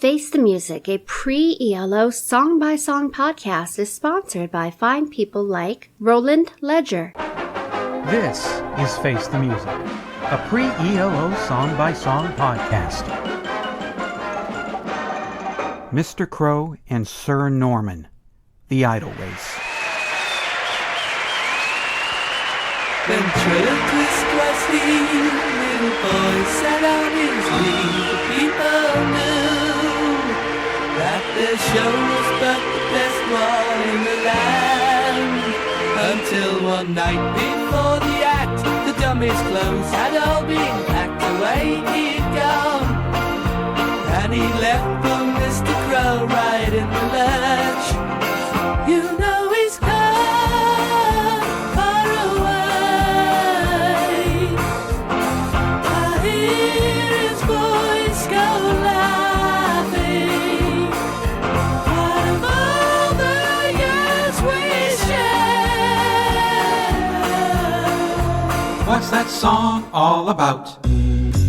Face the Music, a pre-ELO song-by-song podcast, is sponsored by fine people like Roland Ledger. This is Face the Music, a pre-ELO song-by-song podcast. Mr. Crow and Sir Norman, The Idle Race. Ventriloquist was he, little boy sat on his knee. The people knew that their show was but the best one in the land. Until one night before the act, the dummy's clothes had all been packed away. He'd gone, and he left poor Mr. Crow right in the lurch. You know he's gone far away. I hear his voice go laughing. What of all the years we shared? What's that song all about?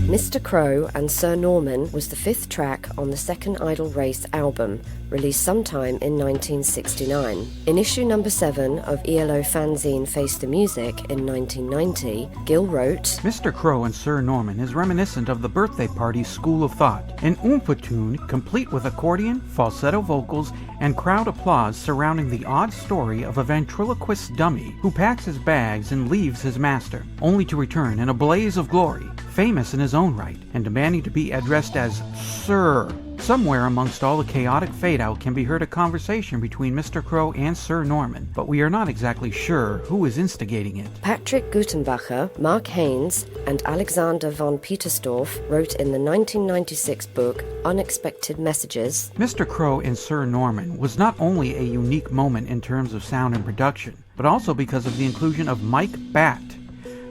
Mr. Crow and Sir Norman was the fifth track on the second Idle Race album, released sometime in 1969. In issue number 7 of ELO fanzine Face the Music in 1990, Gill wrote, Mr. Crow and Sir Norman is reminiscent of the birthday party's school of thought, an oompa tune complete with accordion, falsetto vocals, and crowd applause surrounding the odd story of a ventriloquist dummy who packs his bags and leaves his master, only to return in a blaze of glory, famous in his own right, and demanding to be addressed as Sir. Somewhere amongst all the chaotic fade-out can be heard a conversation between Mr. Crow and Sir Norman, but we are not exactly sure who is instigating it. Patrick Gutenbacher, Mark Haynes, and Alexander von Petersdorf wrote in the 1996 book Unexpected Messages, Mr. Crow and Sir Norman was not only a unique moment in terms of sound and production, but also because of the inclusion of Mike Batt.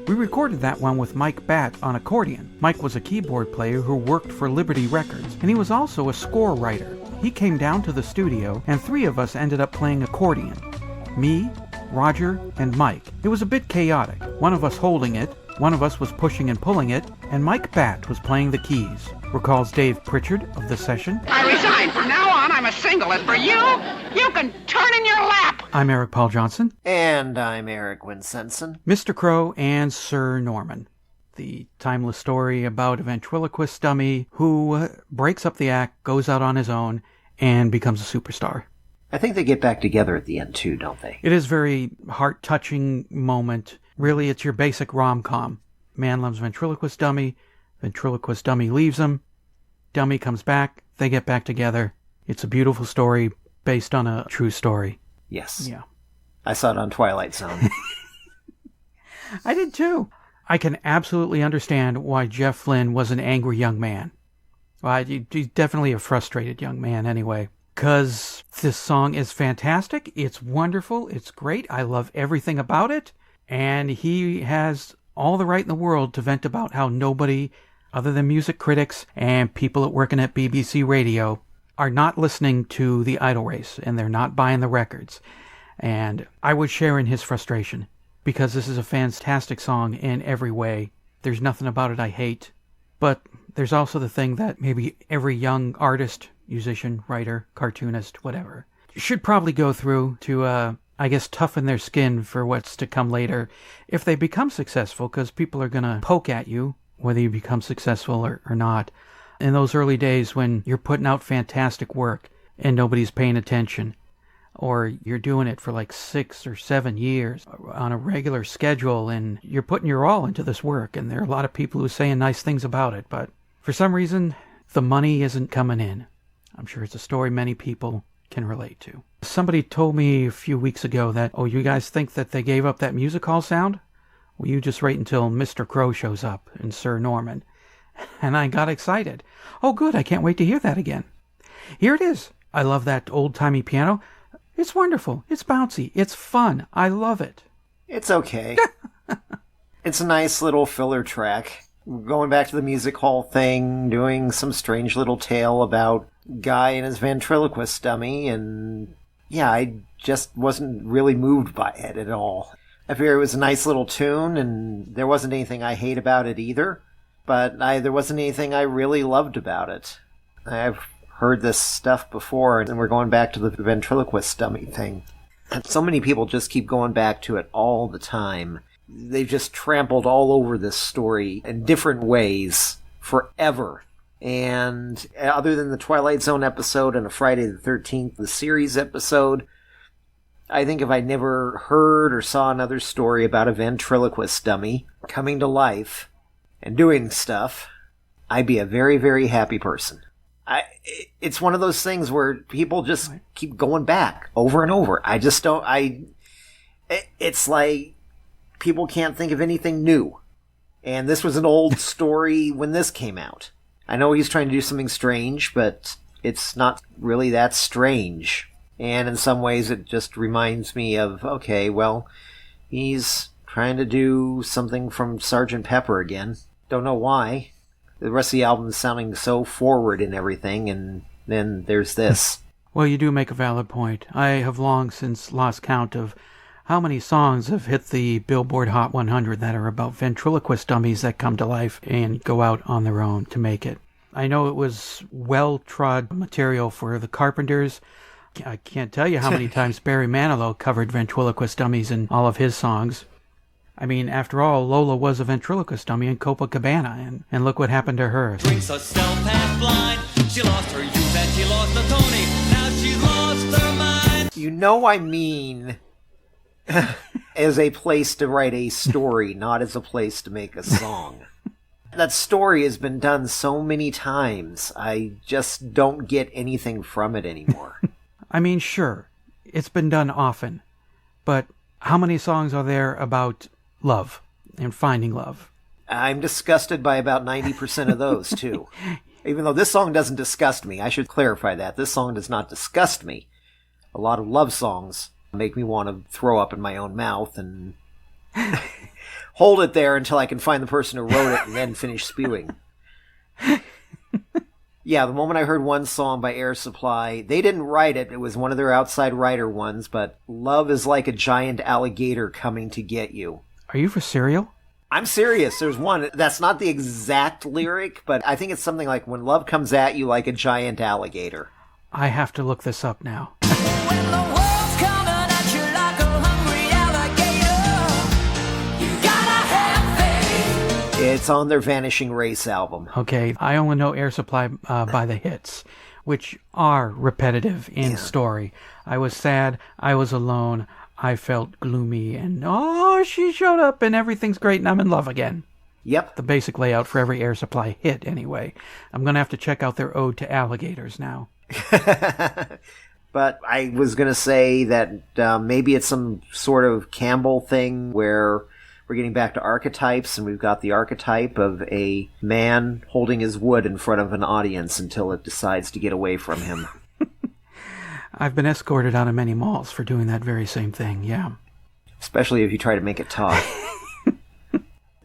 We recorded that one with Mike Batt on accordion. Mike was a keyboard player who worked for Liberty Records, and he was also a score writer. He came down to the studio, and 3 of us ended up playing accordion. Me, Roger, and Mike. It was a bit chaotic. One of us holding it, one of us was pushing and pulling it, and Mike Batt was playing the keys. Recalls Dave Pritchard of the session. I resign. From now on, I'm a single. As for you, you can turn in your lap. I'm Eric Paul Johnson. And I'm Eric Winsenson. Mr. Crow and Sir Norman. The timeless story about a ventriloquist dummy who breaks up the act, goes out on his own, and becomes a superstar. I think they get back together at the end too, don't they? It is a very heart-touching moment. Really, it's your basic rom-com. Man loves ventriloquist dummy leaves him, dummy comes back, they get back together. It's a beautiful story based on a true story. Yes. Yeah. I saw it on Twilight Zone. I did too. I can absolutely understand why Jeff Flynn was an angry young man. Well, he's definitely a frustrated young man anyway. Because this song is fantastic, it's wonderful, it's great, I love everything about it, and he has all the right in the world to vent about how nobody, other than music critics and people working at BBC Radio, are not listening to The Idle Race, and they're not buying the records. And I would share in his frustration, because this is a fantastic song in every way. There's nothing about it I hate. But there's also the thing that maybe every young artist, musician, writer, cartoonist, whatever, should probably go through to, I guess, toughen their skin for what's to come later if they become successful, because people are going to poke at you, whether you become successful or not. In those early days when you're putting out fantastic work and nobody's paying attention, or you're doing it for like 6 or 7 years on a regular schedule, and you're putting your all into this work, and there are a lot of people who are saying nice things about it, but for some reason, the money isn't coming in. I'm sure it's a story many people can relate to. Somebody told me a few weeks ago that, oh, you guys think that they gave up that music hall sound? Well, you just wait until Mr. Crow shows up and Sir Norman. And I got excited. Oh, good, I can't wait to hear that again. Here it is. I love that old-timey piano. It's wonderful. It's bouncy. It's fun. I love it. It's okay. It's a nice little filler track. Going back to the music hall thing, doing some strange little tale about guy and his ventriloquist dummy, and yeah, I just wasn't really moved by it at all. I figured it was a nice little tune, and there wasn't anything I hate about it either, but there wasn't anything I really loved about it. I've heard this stuff before, and we're going back to the ventriloquist dummy thing. And so many people just keep going back to it all the time. They've just trampled all over this story in different ways forever. And other than the Twilight Zone episode and a Friday the 13th, the series episode, I think if I never heard or saw another story about a ventriloquist dummy coming to life and doing stuff, I'd be a very, very happy person. It's one of those things where people just keep going back over and over. I just don't, it's like people can't think of anything new. And this was an old story when this came out. I know he's trying to do something strange, but it's not really that strange. And in some ways it just reminds me of, okay, well, he's trying to do something from Sgt. Pepper again. Don't know why. The rest of the album is sounding so forward and everything, and then there's this. Well, you do make a valid point. I have long since lost count of how many songs have hit the Billboard Hot 100 that are about ventriloquist dummies that come to life and go out on their own to make it. I know it was well-trod material for the Carpenters. I can't tell you how many times Barry Manilow covered ventriloquist dummies in all of his songs. I mean, after all, Lola was a ventriloquist dummy in Copacabana, and look what happened to her. Drinks herself half blind. She lost her youth and she lost the Tony. Now she lost her mind. You know I mean as a place to write a story, not as a place to make a song. That story has been done so many times, I just don't get anything from it anymore. I mean, sure, it's been done often, but how many songs are there about love and finding love? I'm disgusted by about 90% of those, too. Even though this song doesn't disgust me, I should clarify that. This song does not disgust me. A lot of love songs make me want to throw up in my own mouth and hold it there until I can find the person who wrote it and then finish spewing. Yeah, the moment I heard one song by Air Supply, they didn't write it. It was one of their outside writer ones, but love is like a giant alligator coming to get you. Are you for cereal? I'm serious. There's one. That's not the exact lyric, but I think it's something like, when love comes at you like a giant alligator. I have to look this up now. When the world's coming at you like a hungry alligator, you gotta have faith. It's on their Vanishing Race album. Okay, I only know Air Supply by the hits, which are repetitive in story. I was sad, I was alone, I felt gloomy, and oh, she showed up and everything's great and I'm in love again. Yep. The basic layout for every Air Supply hit, anyway. I'm going to have to check out their ode to alligators now. But I was going to say that maybe it's some sort of Campbell thing where we're getting back to archetypes, and we've got the archetype of a man holding his wood in front of an audience until it decides to get away from him. I've been escorted out of many malls for doing that very same thing, yeah. Especially if you try to make it talk.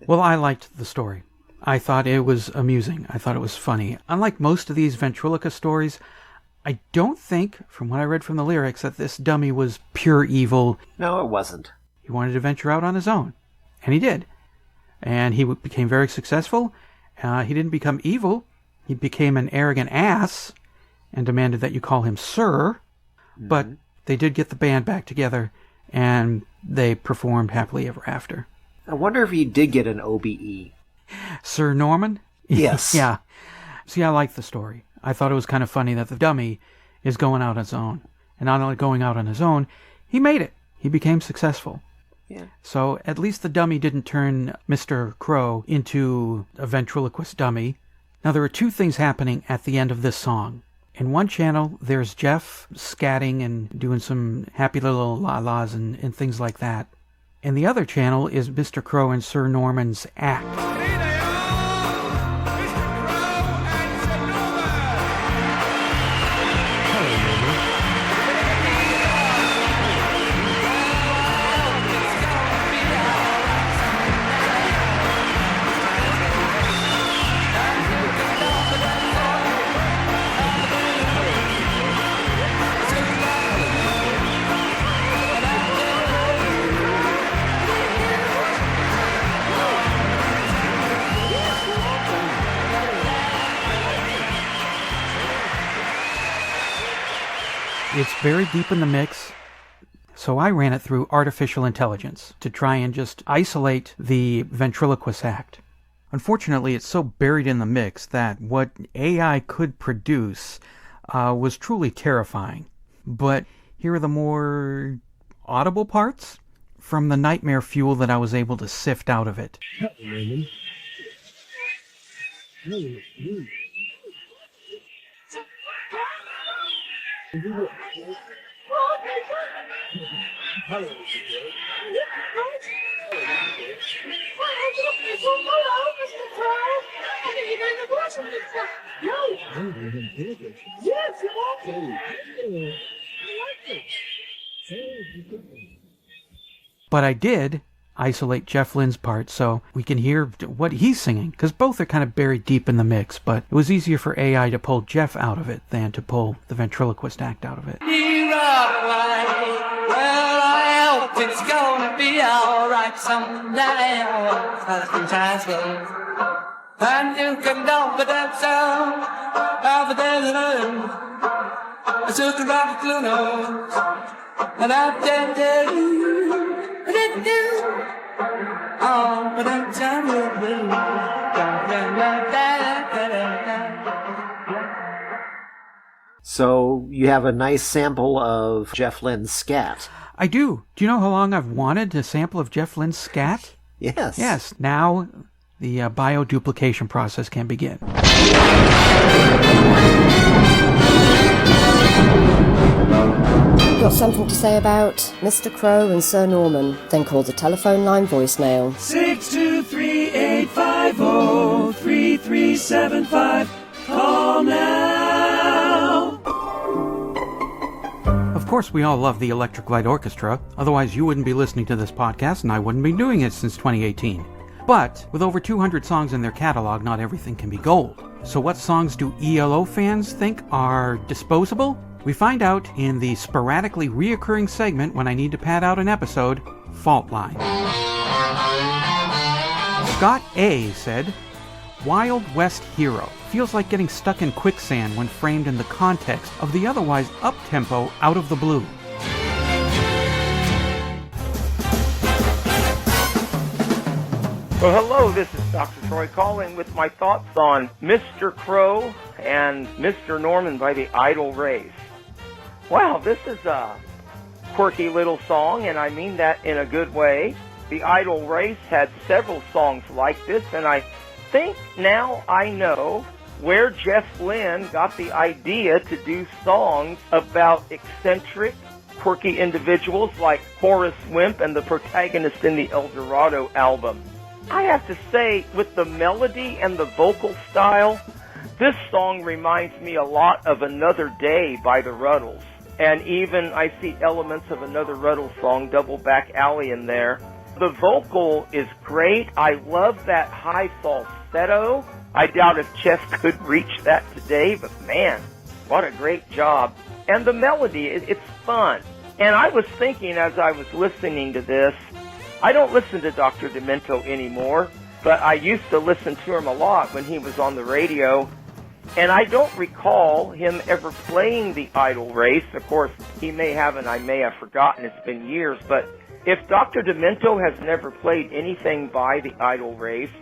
Well, I liked the story. I thought it was amusing. I thought it was funny. Unlike most of these ventriloquist stories, I don't think, from what I read from the lyrics, that this dummy was pure evil. No, it wasn't. He wanted to venture out on his own. And he did. And he became very successful. He didn't become evil. He became an arrogant ass and demanded that you call him sir. Mm-hmm. But they did get the band back together, and they performed happily ever after. I wonder if he did get an OBE. Sir Norman? Yes. Yeah. See, I like the story. I thought it was kind of funny that the dummy is going out on his own. And not only going out on his own, he made it. He became successful. Yeah. So at least the dummy didn't turn Mr. Crow into a ventriloquist dummy. Now, there are two things happening at the end of this song. In one channel, there's Jeff scatting and doing some happy little la-las and things like that. In the other channel is Mr. Crow and Sir Norman's act. It's buried deep in the mix, so I ran it through artificial intelligence to try and just isolate the ventriloquist act. Unfortunately, it's so buried in the mix that what AI could produce was truly terrifying. But here are the more audible parts from the nightmare fuel that I was able to sift out of it. But I did isolate Jeff Lynne's part so we can hear what he's singing, because both are kind of buried deep in the mix, but it was easier for AI to pull Jeff out of it than to pull the ventriloquist act out of it. Well, I hope it's gonna be alright someday. And you can know but that's all of the day. I took a rocket to know, and I did oh, but I'm done with you. So you have a nice sample of Jeff Lynne's scat. I do. Do you know how long I've wanted a sample of Jeff Lynne's scat? Yes. Yes. Now the bioduplication process can begin. Got something to say about Mr. Crow and Sir Norman? Then call the telephone line voicemail. 623-850-3375. Call now. Of course, we all love the Electric Light Orchestra. Otherwise, you wouldn't be listening to this podcast, and I wouldn't be doing it since 2018. But with over 200 songs in their catalog, not everything can be gold. So what songs do ELO fans think are disposable? We find out in the sporadically reoccurring segment when I need to pad out an episode, Fault Line. Scott A. said, Wild West Hero feels like getting stuck in quicksand when framed in the context of the otherwise up-tempo Out of the Blue. Well, hello, this is Dr. Troy calling with my thoughts on Mr. Crow and Mr. Norman by the Idle Race. Wow, this is a quirky little song, and I mean that in a good way. The Idle Race had several songs like this, and I think now I know where Jeff Lynne got the idea to do songs about eccentric, quirky individuals like Horace Wimp and the protagonist in the El Dorado album. I have to say, with the melody and the vocal style, this song reminds me a lot of Another Day by the Ruddles. And even I see elements of another Ruddles song, Double Back Alley, in there. The vocal is great. I love that high falsetto. I doubt if Jeff could reach that today, but man, what a great job. And the melody, it's fun. And I was thinking as I was listening to this, I don't listen to Dr. Demento anymore, but I used to listen to him a lot when he was on the radio. And I don't recall him ever playing the Idle Race. Of course, he may have, and I may have forgotten. It's been years. But if Dr. Demento has never played anything by the Idle Race,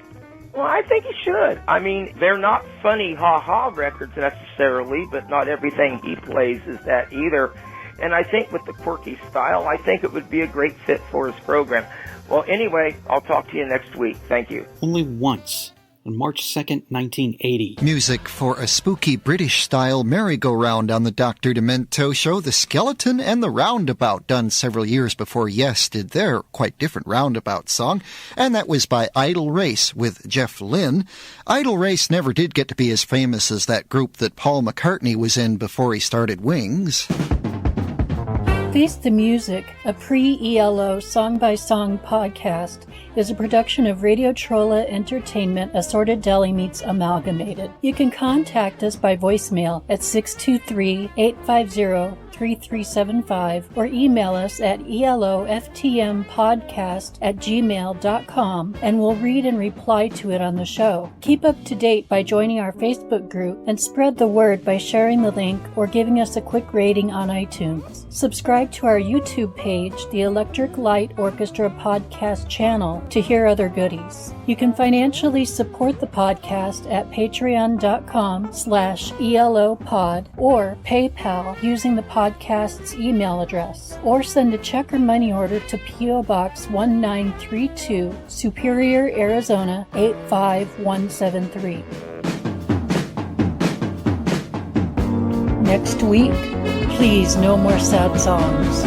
well, I think he should. I mean, they're not funny ha-ha records necessarily, but not everything he plays is that either. And I think with the quirky style, I think it would be a great fit for his program. Well, anyway, I'll talk to you next week. Thank you. Only once, on March 2nd, 1980. Music for a spooky British-style merry-go-round on the Dr. Demento show, The Skeleton and the Roundabout, done several years before Yes did their quite different Roundabout song, and that was by Idle Race with Jeff Lynne. Idle Race never did get to be as famous as that group that Paul McCartney was in before he started Wings. Face the Music, a pre-ELO song-by-song podcast, is a production of Radio Trolla Entertainment, Assorted Deli Meats Amalgamated. You can contact us by voicemail at 623-850-3375. 888-848-3375 or email us at eloftmpodcast@gmail.com and we'll read and reply to it on the show. Keep up to date by joining our Facebook group and spread the word by sharing the link or giving us a quick rating on iTunes. Subscribe to our YouTube page, the Electric Light Orchestra Podcast channel, to hear other goodies. You can financially support the podcast at patreon.com/ELOpod or PayPal using the podcast's email address, or send a check or money order to P.O. Box 1932, Superior, Arizona 85173. Next week, please no more sad songs.